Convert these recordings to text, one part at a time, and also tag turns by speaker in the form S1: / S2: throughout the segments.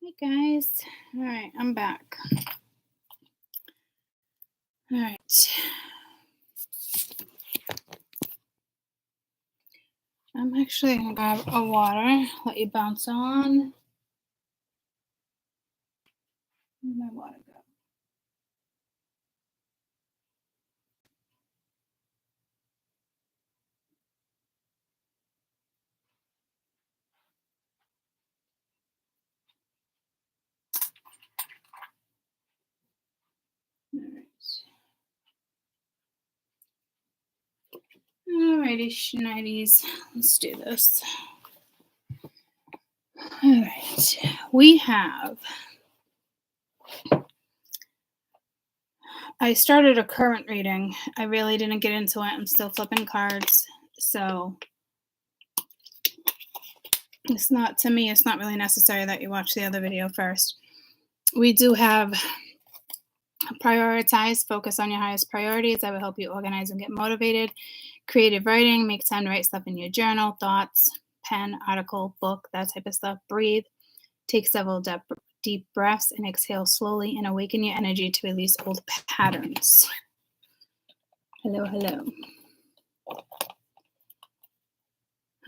S1: Hey guys. All right, I'm back. All right. I'm actually going to grab a water, let you bounce on. Where'd my water go? Alrighty, schnighties. Let's do this. Alright. I started a current reading. I really didn't get into it. I'm still flipping cards. So it's not really necessary that you watch the other video first. We do have prioritize, focus on your highest priorities. I will help you organize and get motivated. Creative writing, make time to write stuff in your journal, thoughts, pen, article, book, that type of stuff. Breathe, take several deep breaths and exhale slowly and awaken your energy to release old patterns. Hello.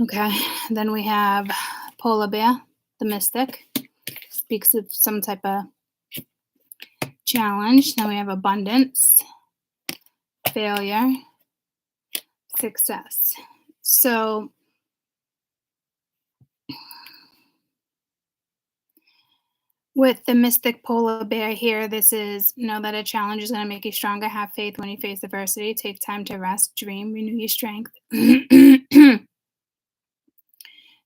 S1: Okay, then we have Polar Bear, the mystic, speaks of some type of challenge. Then we have abundance, failure, success. So with the mystic polar bear here, this is know that a challenge is going to make you stronger. Have faith when you face adversity. Take time to rest, dream, renew your strength.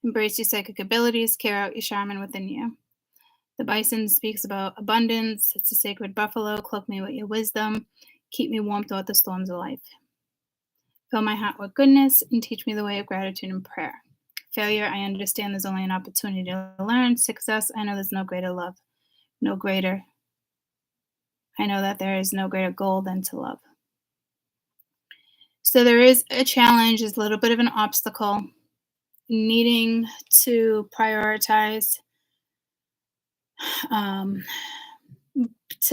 S1: Embrace your psychic abilities. Carry out your shaman within you. The bison speaks about abundance. It's a sacred buffalo. Cloak me with your wisdom. Keep me warm throughout the storms of life. Fill my heart with goodness and teach me the way of gratitude and prayer. Failure, I understand there's only an opportunity to learn. Success, I know there's no greater love. No greater. I know that there is no greater goal than to love. So there is a challenge, is a little bit of an obstacle, needing to prioritize. To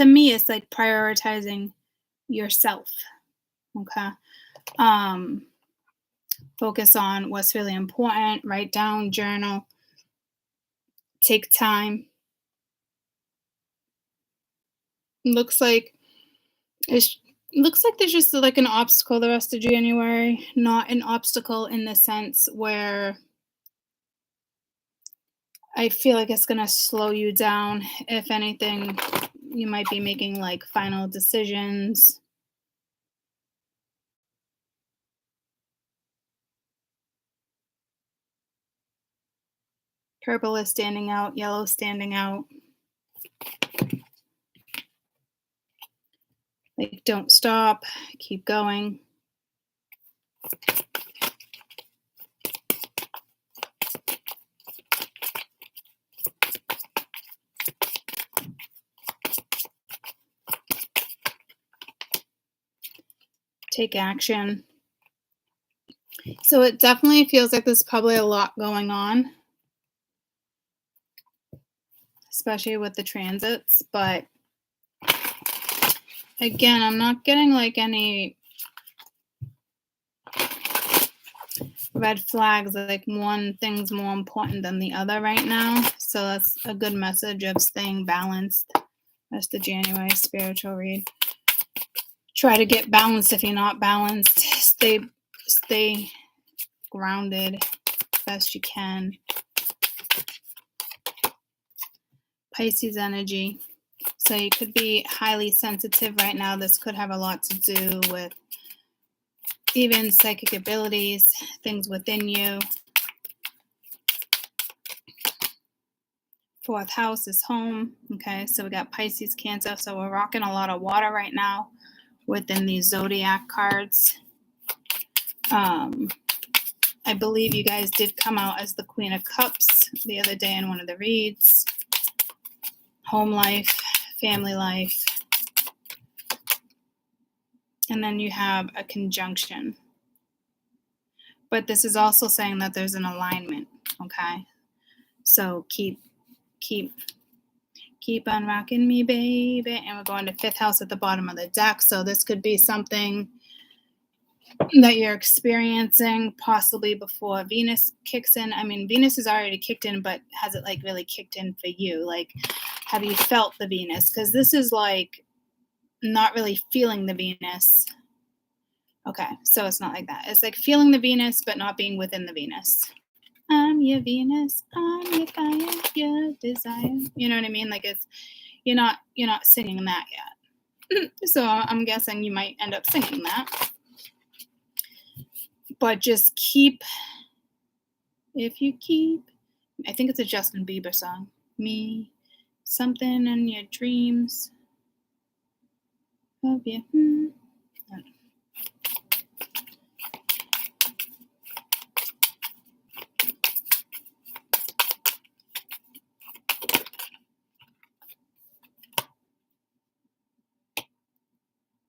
S1: me, it's like prioritizing yourself. Okay. Focus on what's really important. Write down, journal, take time. Looks like there's just like an obstacle the rest of January, not an obstacle in the sense where I feel like it's going to slow you down. If anything, you might be making like final decisions. Purple is standing out, yellow standing out. Like, don't stop, keep going. Take action. So it definitely feels like there's probably a lot going on, especially with the transits, but again, I'm not getting like any red flags, like one thing's more important than the other right now. So that's a good message of staying balanced. Rest of January spiritual read. Try to get balanced if you're not balanced. Stay grounded best you can. Pisces energy. So you could be highly sensitive right now. This could have a lot to do with even psychic abilities, things within you. Fourth house is home. Okay, so we got Pisces, Cancer. So we're rocking a lot of water right now within these zodiac cards. I believe you guys did come out as the Queen of Cups the other day in one of the reads. Home life, family life. And then you have a conjunction. But this is also saying that there's an alignment, okay? So keep Keep on rocking me, baby. And we're going to 5th house at the bottom of the deck. So this could be something that you're experiencing possibly before Venus kicks in. I mean, Venus is already kicked in, but has it like really kicked in for you? Like, have you felt the Venus? Because this is like not really feeling the Venus. Okay, so it's not like that. It's like feeling the Venus, but not being within the Venus. I'm your Venus, I'm your fire, your desire. You know what I mean? Like you're not singing that yet. So I'm guessing you might end up singing that. But just keep, I think it's a Justin Bieber song. Me, something in your dreams of you.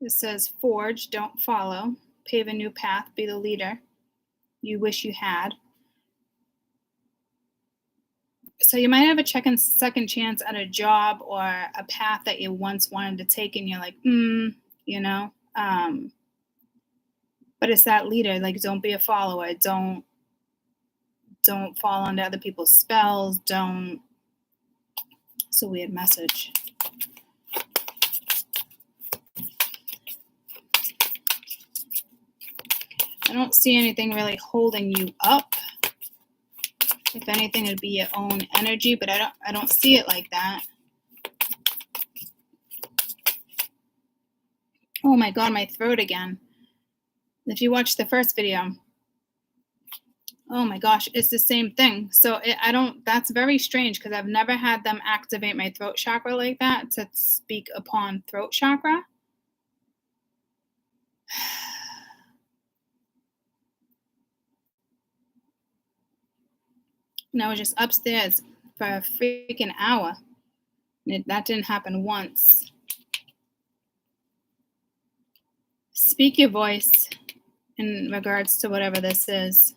S1: It says, forge, don't follow. Pave a new path, be the leader you wish you had. So you might have a second chance at a job or a path that you once wanted to take and you're like, but it's that leader. Like, don't be a follower. Don't fall under other people's spells. It's a weird message. I don't see anything really holding you up. If anything, it'd be your own energy, but I don't see it like that. Oh my God, my throat again. If you watched the first video, oh my gosh, it's the same thing. So that's very strange because I've never had them activate my throat chakra like that to speak upon throat chakra. And I was just upstairs for a freaking hour. That didn't happen once. Speak your voice in regards to whatever this is.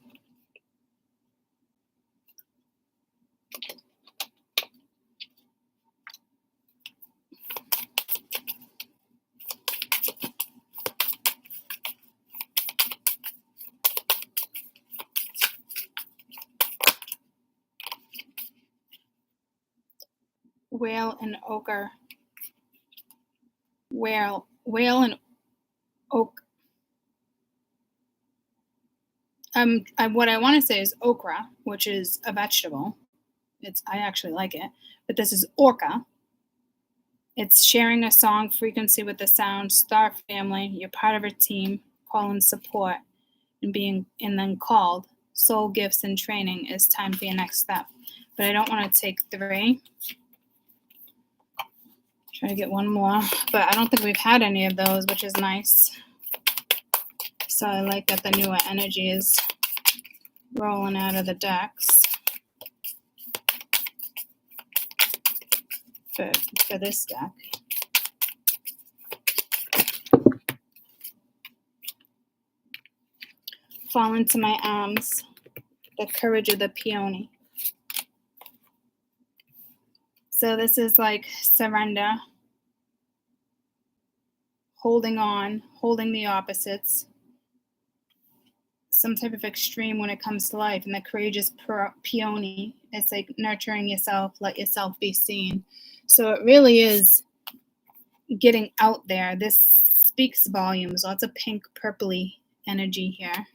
S1: Whale and ochre. Whale and oak. What I want to say is okra, which is a vegetable. I actually like it, but this is orca. It's sharing a song frequency with the sound, star family. You're part of a team, call and support, and then called. Soul gifts and training is time for your next step. But I don't want to take 3. Try to get one more, but I don't think we've had any of those, which is nice. So I like that the newer energy is rolling out of the decks for this deck. Fall into my arms, the courage of the peony. So this is like surrender, holding on, holding the opposites, some type of extreme when it comes to life. And the courageous peony, it's like nurturing yourself, let yourself be seen. So it really is getting out there. This speaks volumes. Lots of pink, purpley energy here.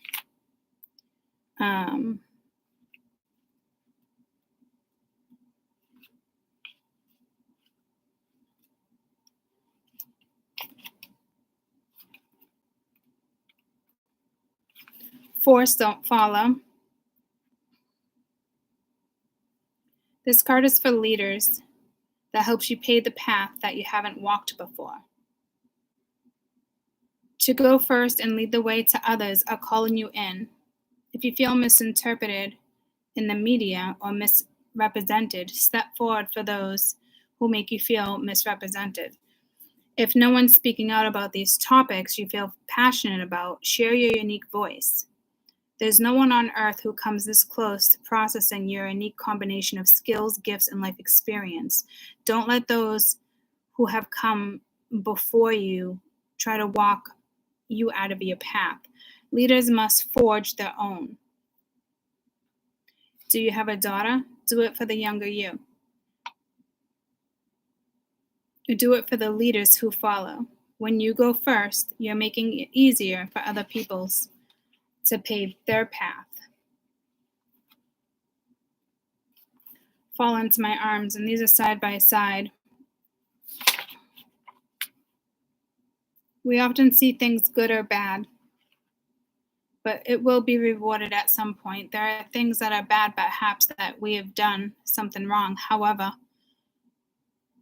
S1: Force, don't follow. This card is for leaders that helps you pave the path that you haven't walked before. To go first and lead the way to others are calling you in. If you feel misinterpreted in the media or misrepresented, step forward for those who make you feel misrepresented. If no one's speaking out about these topics you feel passionate about, share your unique voice. There's no one on earth who comes this close to processing your unique combination of skills, gifts, and life experience. Don't let those who have come before you try to walk you out of your path. Leaders must forge their own. Do you have a daughter? Do it for the younger you. Do it for the leaders who follow. When you go first, you're making it easier for other people's to pave their path. Fall into my arms, and these are side by side. We often see things good or bad, but it will be rewarded at some point. There are things that are bad, perhaps, that we have done something wrong. However,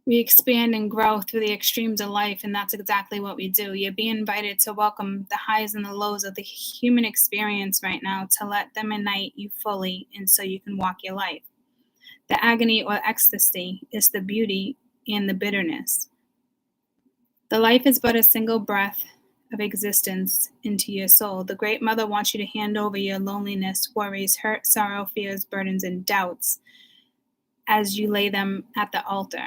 S1: we expand and grow through the extremes of life, and that's exactly what we do. You're being invited to welcome the highs and the lows of the human experience right now, to let them ignite you fully, and so you can walk your life. The agony or ecstasy is the beauty and the bitterness. The life is but a single breath of existence into your soul. The Great Mother wants you to hand over your loneliness, worries, hurt, sorrow, fears, burdens, and doubts as you lay them at the altar.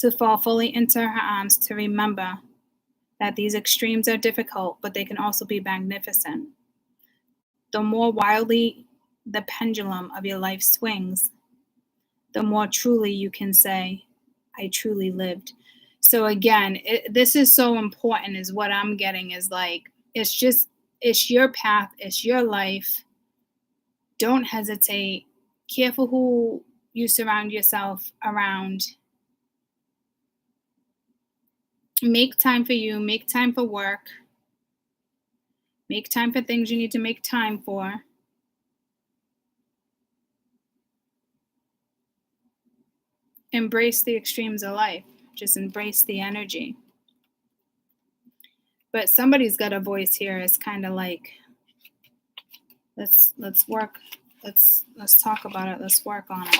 S1: To fall fully into her arms, to remember that these extremes are difficult, but they can also be magnificent. The more wildly the pendulum of your life swings, the more truly you can say, I truly lived. So again, this is so important, is what I'm getting, is like, it's your path, it's your life. Don't hesitate. Careful who you surround yourself around. Make time for you, make time for work, make time for things you need to make time for. Embrace the extremes of life. Just embrace the energy. But somebody's got a voice here. It's kind of like, let's work. Let's talk about it. Let's work on it.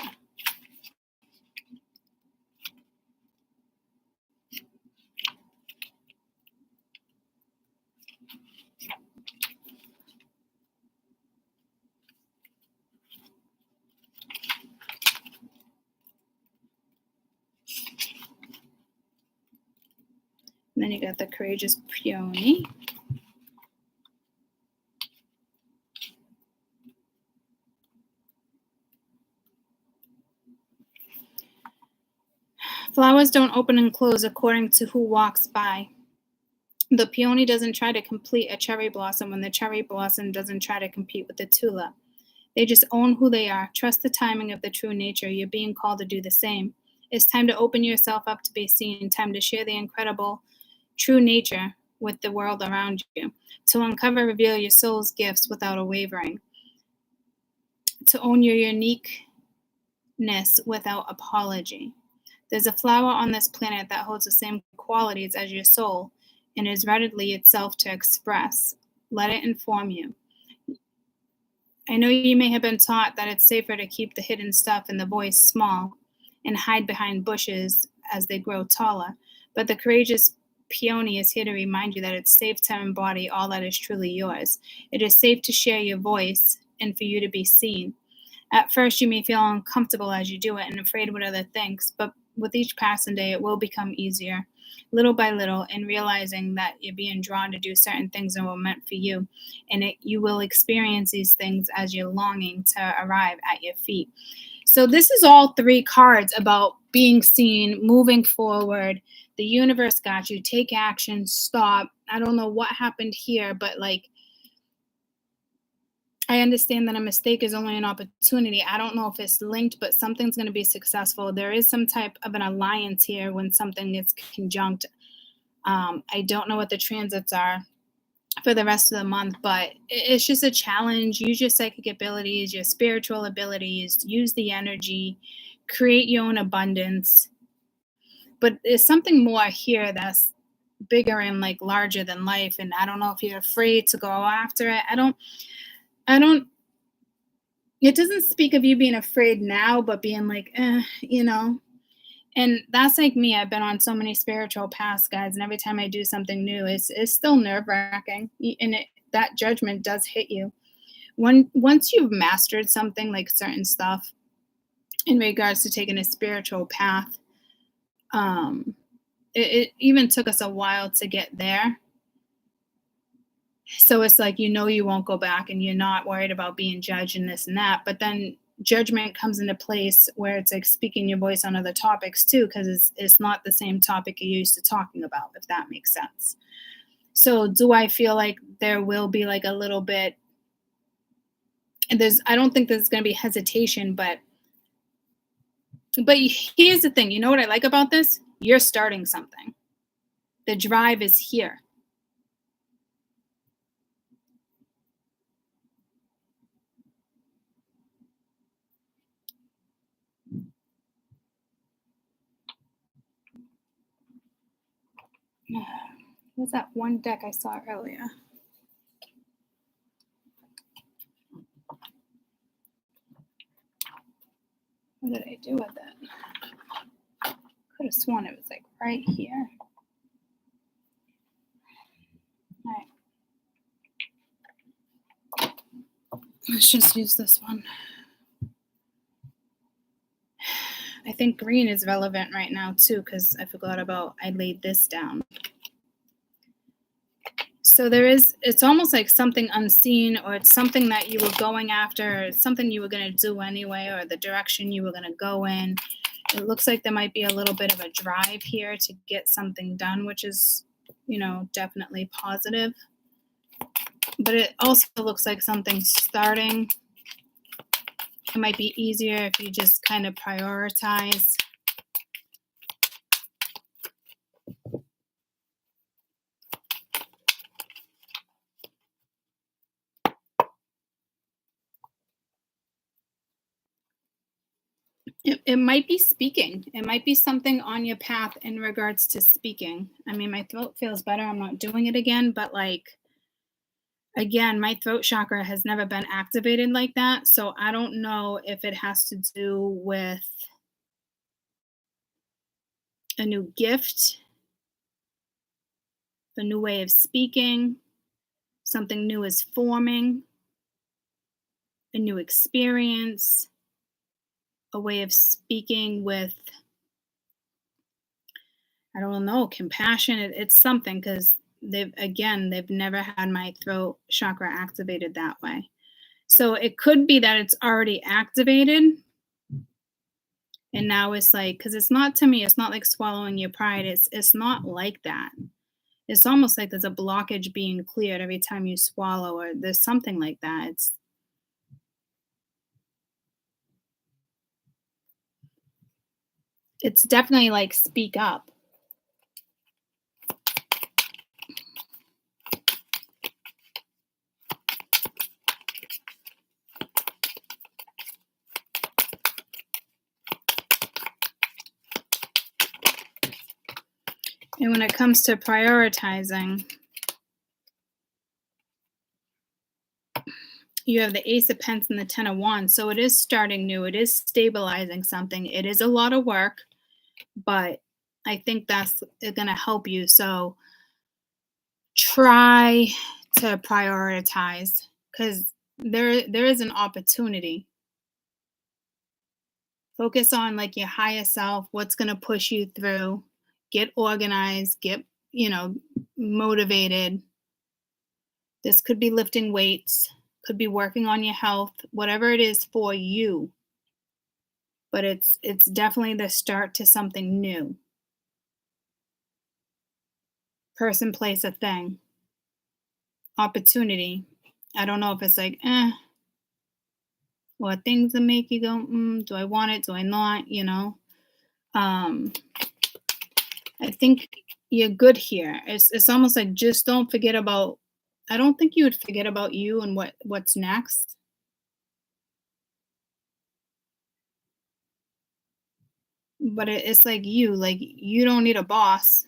S1: And then you got the courageous peony. Flowers don't open and close according to who walks by. The peony doesn't try to complete a cherry blossom when the cherry blossom doesn't try to compete with the tulip. They just own who they are. Trust the timing of the true nature. You're being called to do the same. It's time to open yourself up to be seen. Time to share the incredible true nature with the world around you. To uncover, reveal your soul's gifts without a wavering. To own your uniqueness without apology. There's a flower on this planet that holds the same qualities as your soul and is readily itself to express. Let it inform you. I know you may have been taught that it's safer to keep the hidden stuff in the voice small and hide behind bushes as they grow taller, but the courageous peony is here to remind you that it's safe to embody all that is truly yours. It is safe to share your voice and for you to be seen. At first, you may feel uncomfortable as you do it and afraid what others think, but with each passing day, it will become easier, little by little, and realizing that you're being drawn to do certain things that were meant for you. And you will experience these things as you're longing to arrive at your feet. So this is all three cards about being seen, moving forward. The universe got you. Take action. Stop. I don't know what happened here, but like, I understand that a mistake is only an opportunity. I don't know if it's linked, but something's going to be successful. There is some type of an alliance here when something is conjunct. I don't know what the transits are for the rest of the month, but it's just a challenge. Use your psychic abilities, your spiritual abilities, use the energy, create your own abundance. But there's something more here that's bigger and like larger than life. And I don't know if you're afraid to go after it. It doesn't speak of you being afraid now, but being like, and that's like me. I've been on so many spiritual paths, guys. And every time I do something new, it's still nerve wracking. And that judgment does hit you. Once you've mastered something like certain stuff in regards to taking a spiritual path, um, it even took us a while to get there. So it's like, you won't go back and you're not worried about being judged and this and that. But then judgment comes into place where it's like speaking your voice on other topics too, because it's not the same topic you're used to talking about, if that makes sense. So do I feel like there will be like a little bit, and I don't think there's going to be hesitation, but here's the thing. You know what I like about this? You're starting something. The drive is here. What's that one deck I saw earlier? What did I do with it? Could have sworn it was like right here. All right. Let's just use this one. I think green is relevant right now too, because I laid this down. So it's almost like something unseen, or it's something that you were going after, or it's something you were going to do anyway, or the direction you were going to go in. It looks like there might be a little bit of a drive here to get something done, which is, definitely positive. But it also looks like something's starting. It might be easier if you just kind of prioritize. It might be speaking. It might be something on your path in regards to speaking. I mean, my throat feels better. I'm not doing it again, but again, my throat chakra has never been activated like that. So I don't know if it has to do with a new gift, a new way of speaking, something new is forming, a new experience, a way of speaking with, I don't know, compassion. It's something, because they've never had my throat chakra activated that way. So it could be that it's already activated. And now it's like, because it's not, to me, it's not like swallowing your pride. It's not like that. It's almost like there's a blockage being cleared every time you swallow, or there's something like that. It's definitely like speak up. And when it comes to prioritizing, you have the Ace of Pents and the Ten of Wands. So it is starting new. It is stabilizing something. It is a lot of work, but I think that's going to help you. So try to prioritize, because there is an opportunity. Focus on like your higher self, what's going to push you through. Get organized, get, motivated. This could be lifting weights, could be working on your health, whatever it is for you. But it's definitely the start to something new. Person, place, a thing. Opportunity. I don't know if it's like, or things that make you go, do I want it? Do I not? I think you're good here. It's almost like, just don't forget about, I don't think you would forget about you and what's next. But it's like you don't need a boss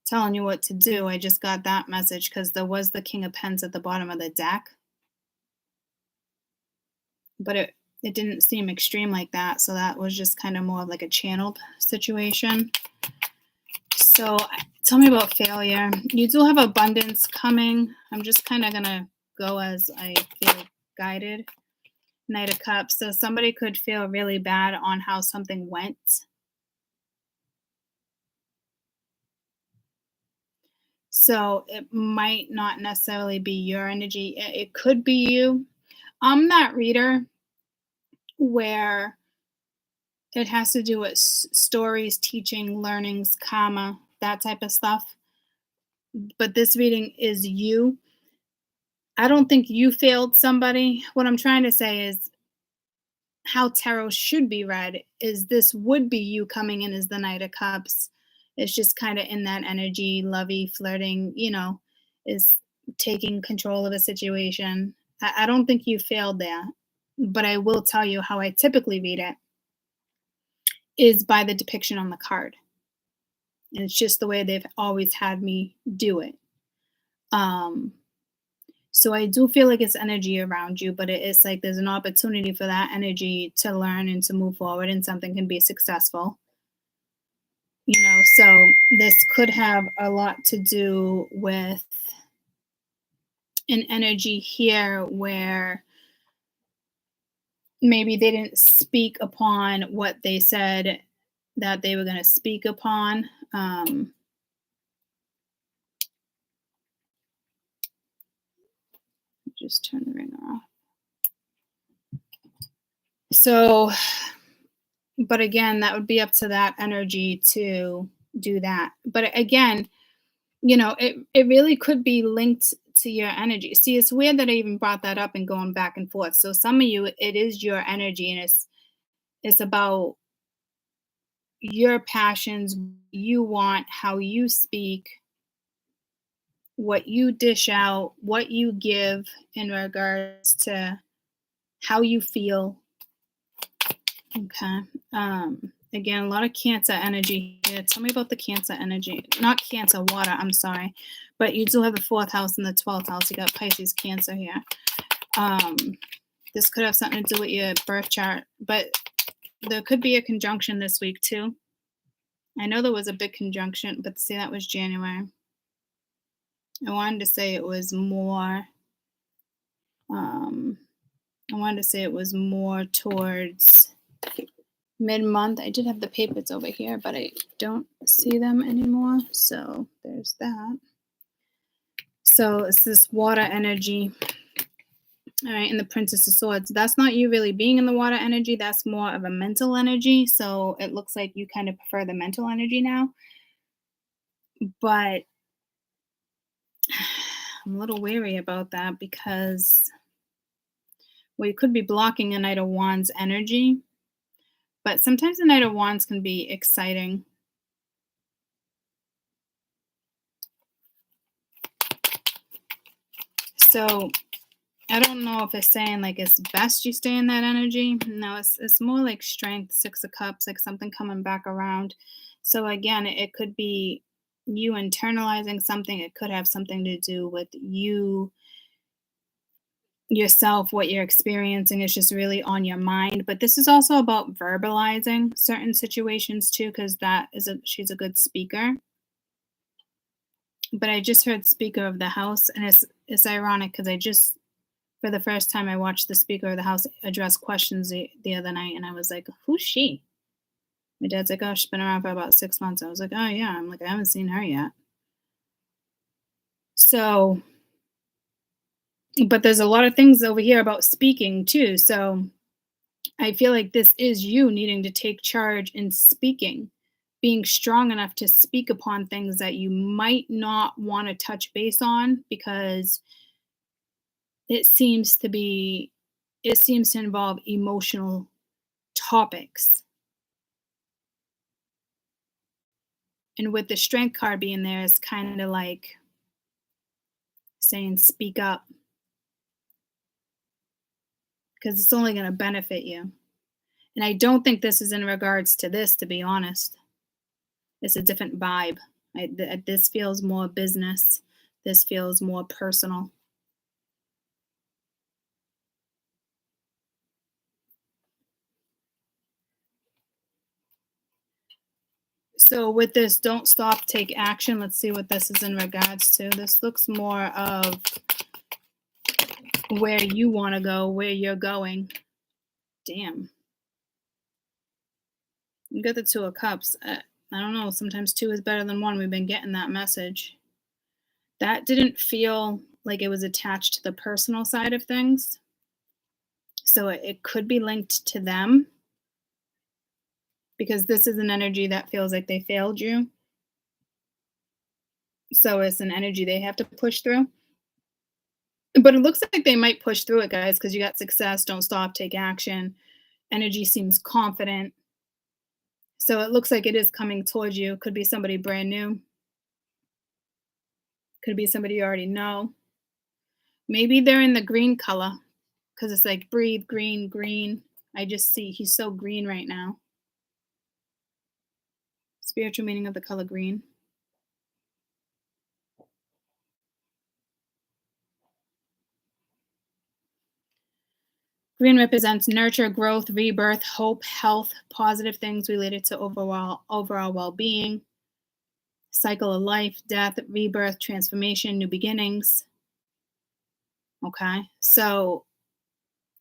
S1: telling you what to do. I just got that message because there was the King of Pens at the bottom of the deck. But it didn't seem extreme like that. So that was just kind of more of like a channeled situation. So tell me about failure. You do have abundance coming. I'm just kind of going to go as I feel guided. Knight of Cups. So somebody could feel really bad on how something went. So it might not necessarily be your energy. It could be you. I'm that reader where it has to do with stories, teaching, learnings, karma, that type of stuff. But this reading is you. I don't think you failed somebody. What I'm trying to say is how tarot should be read is this would be you coming in as the Knight of Cups. It's just kind of in that energy, lovey, flirting, is taking control of a situation. I don't think you failed there, but I will tell you how I typically read it is by the depiction on the card. And it's just the way they've always had me do it. So I do feel like it's energy around you, but it's like there's an opportunity for that energy to learn and to move forward, and something can be successful. So this could have a lot to do with an energy here where maybe they didn't speak upon what they said that they were going to speak upon. Just turn the ringer off. So, but again, that would be up to that energy to do that. But again, it really could be linked to your energy. See, it's weird that I even brought that up and going back and forth. So some of you, it is your energy, and it's about your passions, you want, how you speak, what you dish out, what you give in regards to how you feel. Okay. Again, a lot of Cancer energy here. Tell me about the Cancer energy. Not Cancer, water, I'm sorry. But you do have the 4th house and the 12th house. You got Pisces, Cancer here. This could have something to do with your birth chart. But there could be a conjunction this week, too. I know there was a big conjunction, but see, that was January. I wanted to say it was more... towards mid-month. I did have the papers over here, but I don't see them anymore. So there's that. So it's this water energy. All right, and the Princess of Swords. That's not you really being in the water energy. That's more of a mental energy. So it looks like you kind of prefer the mental energy now. But I'm a little wary about that because you could be blocking a Knight of Wands energy. But sometimes the Knight of Wands can be exciting. So I don't know if it's saying like it's best you stay in that energy. No, it's more like strength, 6 of Cups, like something coming back around. So again, it could be you internalizing something. It could have something to do with you yourself, what you're experiencing is just really on your mind. But this is also about verbalizing certain situations too, because she's a good speaker. But I just heard Speaker of the House, and it's ironic because for the first time, I watched the Speaker of the House address questions the other night, and I was like, who's she? My dad's like, oh, she's been around for about 6 months. I was like, oh, yeah. I'm like, I haven't seen her yet. So, but there's a lot of things over here about speaking, too. So I feel like this is you needing to take charge in speaking, being strong enough to speak upon things that you might not want to touch base on because it seems to involve emotional topics. And with the Strength card being there, it's kind of like saying speak up, because it's only going to benefit you. And I don't think this is in regards to this, to be honest. It's a different vibe. This feels more business. This feels more personal. So with this, don't stop, take action. Let's see what this is in regards to. This looks more of where you want to go, where you're going. Damn. You got the Two of Cups. I don't know. Sometimes two is better than one. We've been getting that message. That didn't feel like it was attached to the personal side of things. So it could be linked to them because this is an energy that feels like they failed you. So it's an energy they have to push through. But it looks like they might push through it, guys, because you got success, don't stop, take action. Energy seems confident. So it looks like it is coming towards you. Could be somebody brand new. Could be somebody you already know. Maybe they're in the green color because it's like breathe, green, green. I just see he's so green right now. Spiritual meaning of the color green. Green represents nurture, growth, rebirth, hope, health, positive things related to overall well-being, cycle of life, death, rebirth, transformation, new beginnings. Okay? So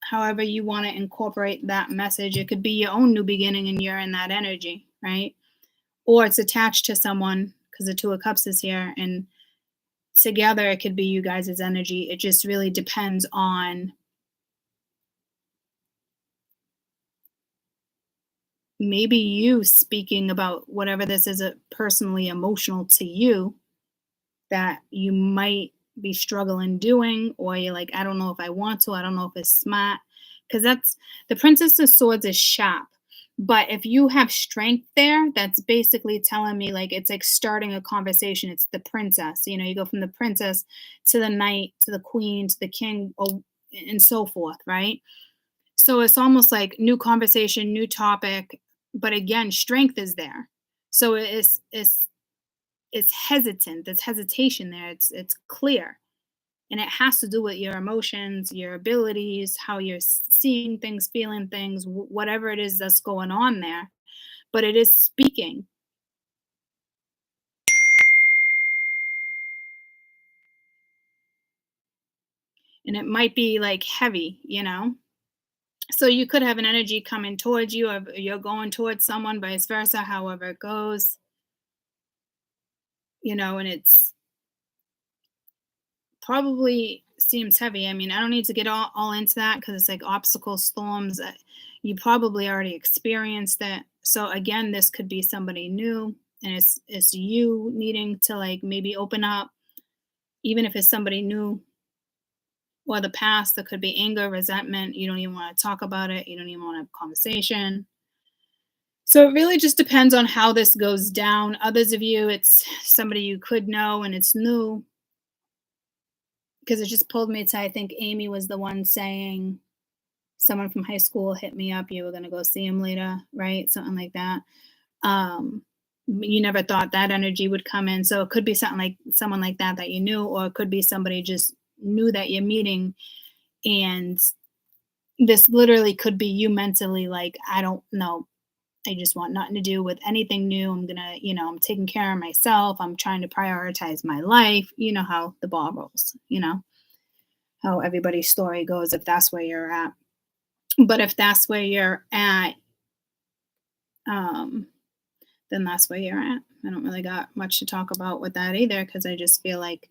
S1: however you want to incorporate that message, it could be your own new beginning and you're in that energy, right? Or it's attached to someone because the Two of Cups is here, and together it could be you guys' energy. It just really depends on maybe you speaking about whatever this is personally emotional to you that you might be struggling doing, or you're like, I don't know if I want to, I don't know if it's smart. Because that's the Princess of Swords is sharp. But if you have strength there, that's basically telling me like it's like starting a conversation. It's the princess. You know, you go from the princess to the knight to the queen to the king, and so forth, right? So it's almost like new conversation, new topic, but again, strength is there. So it's hesitant. There's hesitation there. It's clear, and it has to do with your emotions, your abilities, how you're seeing things, feeling things, whatever it is that's going on there. But it is speaking. And it might be like heavy, you know? So you could have an energy coming towards you, or you're going towards someone, vice versa, however it goes, you know, and it's probably seems heavy. I mean, I don't need to get all into that because it's like obstacle storms. You probably already experienced it. So again, this could be somebody new, and it's you needing to like maybe open up, even if it's somebody new or the past. There could be anger, resentment. You don't even want to talk about it. You don't even want to have a conversation. So it really just depends on how this goes down. Others of you, it's somebody you could know and it's new, because it just pulled me to, I think Amy was the one saying, someone from high school hit me up, you were going to go see him later, right? Something like that. Um, you never thought that energy would come in. So it could be something like someone like that you knew, or it could be somebody just new that you're meeting. And this literally could be you mentally like, I don't know. I just want nothing to do with anything new. I'm going to, I'm taking care of myself. I'm trying to prioritize my life. You know how the ball rolls, how everybody's story goes if that's where you're at. But if that's where you're at, then that's where you're at. I don't really got much to talk about with that either, because I just feel like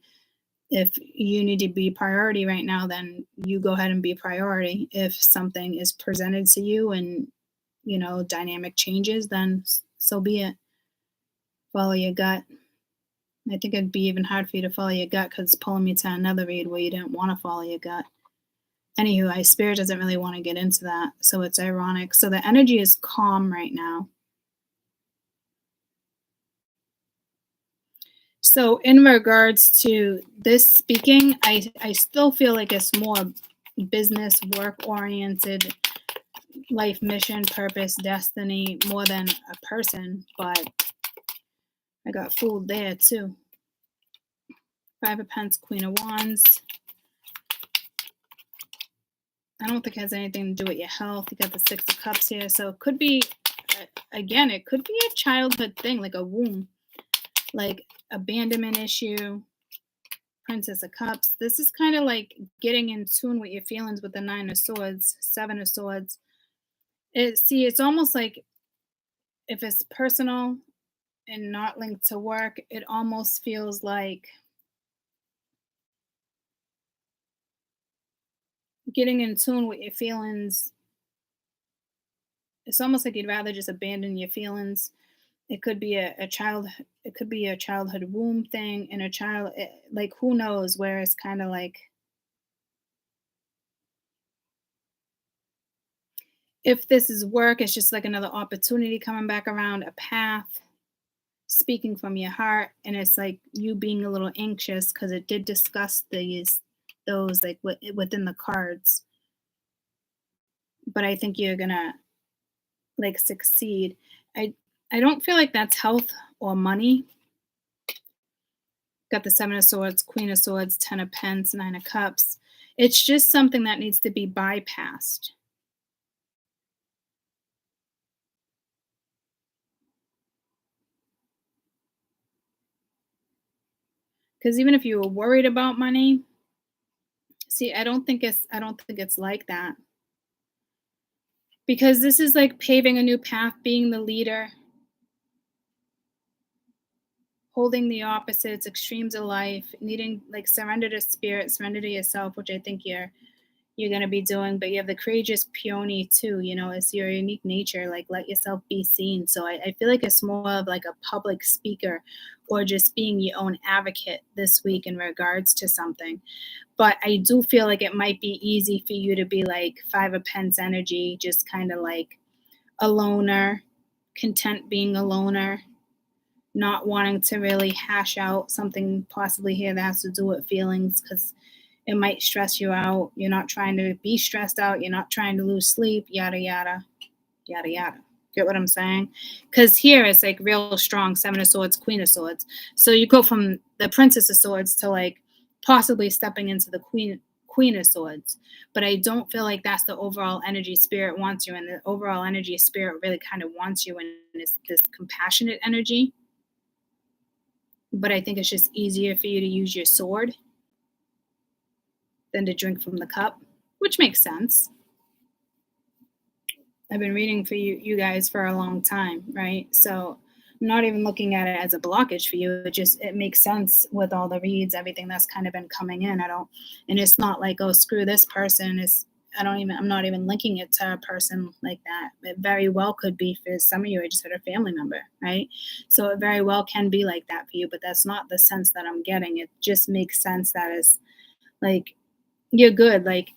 S1: if you need to be priority right now, then you go ahead and be priority. If something is presented to you and, dynamic changes, then so be it. Follow your gut. I think it'd be even hard for you to follow your gut because it's pulling me to another read where you didn't want to follow your gut. Anywho, Spirit doesn't really want to get into that, so it's ironic. So the energy is calm right now. So in regards to this speaking, I still feel like it's more business, work-oriented, life mission, purpose, destiny, more than a person, but I got fooled there too. Five of Pentacles, Queen of Wands. I don't think it has anything to do with your health. You got the Six of Cups here. So it could be, again, it could be a childhood thing, like a womb, like abandonment issue, Princess of Cups. This is kind of like getting in tune with your feelings with the Nine of Swords, Seven of Swords. It's almost like if it's personal and not linked to work, it almost feels like getting in tune with your feelings. It's almost like you'd rather just abandon your feelings. It could be a child. It could be a childhood womb thing, and a child. Like who knows? Where it's kind of like if this is work, it's just like another opportunity coming back around, a path, speaking from your heart, and it's like you being a little anxious because it did discuss those like within the cards. But I think you're gonna like succeed. I I don't feel like that's health or money. Got the Seven of Swords, Queen of Swords, Ten of Pence, Nine of Cups. It's just something that needs to be bypassed. Because even if you were worried about money, see, I don't think it's like that. Because this is like paving a new path, being the leader, holding the opposites, extremes of life, needing like surrender to spirit, surrender to yourself, which I think you're going to be doing. But you have the courageous peony too, it's your unique nature, like let yourself be seen. So I feel like it's more of like a public speaker or just being your own advocate this week in regards to something. But I do feel like it might be easy for you to be like Five of Pence energy, just kind of like a loner, content being a loner, not wanting to really hash out something possibly here that has to do with feelings because it might stress you out. You're not trying to be stressed out. You're not trying to lose sleep, yada, yada, yada, yada. Get what I'm saying? Because here it's like real strong Seven of Swords, Queen of Swords. So you go from the Princess of Swords to like possibly stepping into the Queen of Swords. But I don't feel like that's the overall energy spirit wants you. And the overall energy spirit really kind of wants you in this compassionate energy. But I think it's just easier for you to use your sword than to drink from the cup, which makes sense. I've been reading for you guys for a long time, right? So I'm not even looking at it as a blockage for you. It makes sense with all the reads, everything that's kind of been coming in. And it's not like, oh, screw this person. I'm not even linking it to a person like that. It very well could be for some of you, I just had a family member, right? So it very well can be like that for you, but that's not the sense that I'm getting. It just makes sense that it's like, you're good. Like,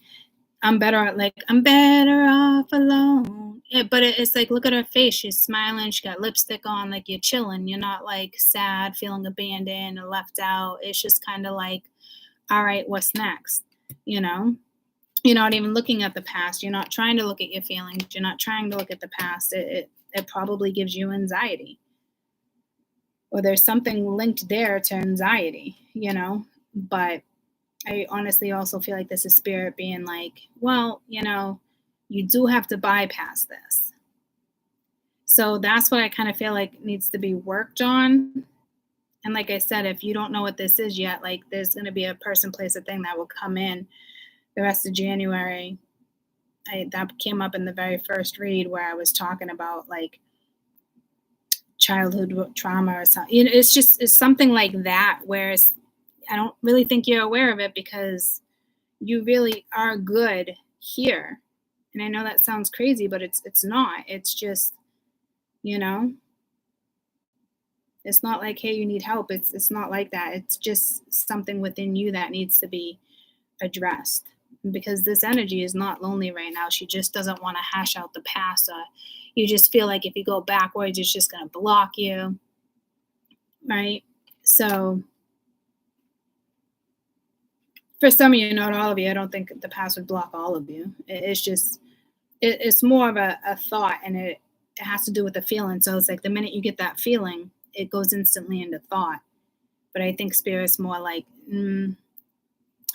S1: I'm better off alone. Yeah, but it's like, look at her face. She's smiling. She got lipstick on. Like, you're chilling. You're not like sad, feeling abandoned or left out. It's just kind of like, all right, what's next? You know, you're not even looking at the past. You're not trying to look at your feelings. You're not trying to look at the past. It probably gives you anxiety, or there's something linked there to anxiety. But I honestly also feel like this is spirit being like, well, you do have to bypass this. So that's what I kind of feel like needs to be worked on. And like I said, if you don't know what this is yet, like there's going to be a person, place, a thing that will come in the rest of January. That came up in the very first read where I was talking about like childhood trauma or something. It's something like that where I don't really think you're aware of it because you really are good here. And I know that sounds crazy, but it's not. It's just, you know, it's not like, hey, you need help. It's not like that. It's just something within you that needs to be addressed. Because this energy is not lonely right now. She just doesn't want to hash out the past. You just feel like if you go backwards, it's just going to block you. Right? So for some of you, not all of you, I don't think the past would block all of you. It's more of a thought, and it has to do with the feeling. So it's like the minute you get that feeling, it goes instantly into thought. But I think spirit's more like,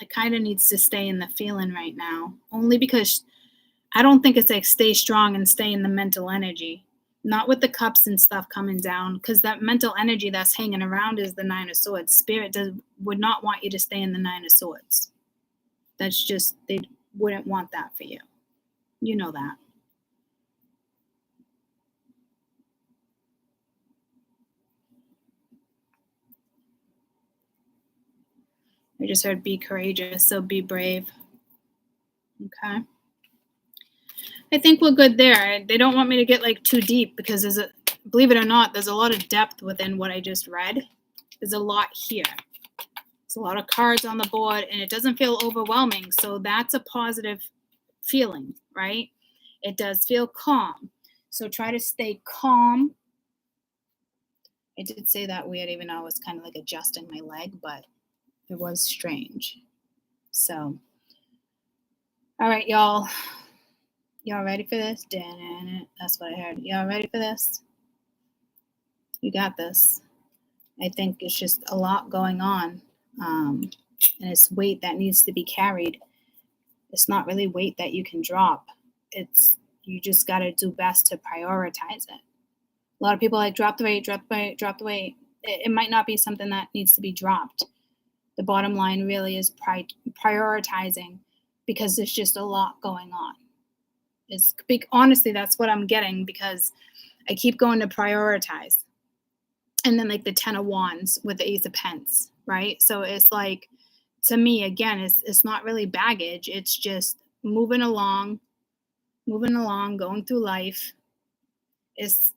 S1: it kind of needs to stay in the feeling right now. Only because I don't think it's like stay strong and stay in the mental energy. Not with the cups and stuff coming down, because that mental energy that's hanging around is the Nine of Swords. Spirit would not want you to stay in the Nine of Swords. That's just, they wouldn't want that for you. You know that. I just heard be courageous, so be brave. Okay. I think we're good there. They don't want me to get like too deep because believe it or not, there's a lot of depth within what I just read. There's a lot here. There's a lot of cards on the board and it doesn't feel overwhelming. So that's a positive feeling, right? It does feel calm. So try to stay calm. I did say that weird, even though I was kind of like adjusting my leg, but it was strange. So, all right, y'all. Y'all ready for this? That's what I heard. Y'all ready for this? You got this. I think it's just a lot going on. And it's weight that needs to be carried. It's not really weight that you can drop. You just got to do best to prioritize it. A lot of people like drop the weight, drop the weight, drop the weight. It might not be something that needs to be dropped. The bottom line really is prioritizing because there's just a lot going on. Honestly, that's what I'm getting because I keep going to prioritize. And then like the 10 of Wands with the Ace of Pence, right? So it's like, to me, again, it's not really baggage. It's just moving along, going through life. It's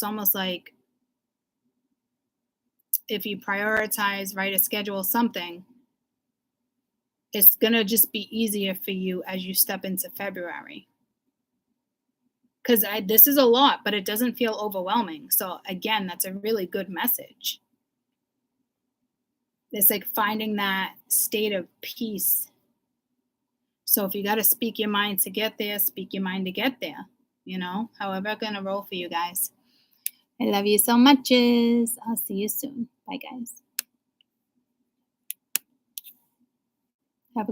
S1: almost like if you prioritize, write a schedule, something, it's going to just be easier for you as you step into February. Because this is a lot, but it doesn't feel overwhelming. So again, that's a really good message. It's like finding that state of peace. So if you got to speak your mind to get there, speak your mind to get there. You know, however I'm going to roll for you guys. I love you so much. I'll see you soon. Bye, guys.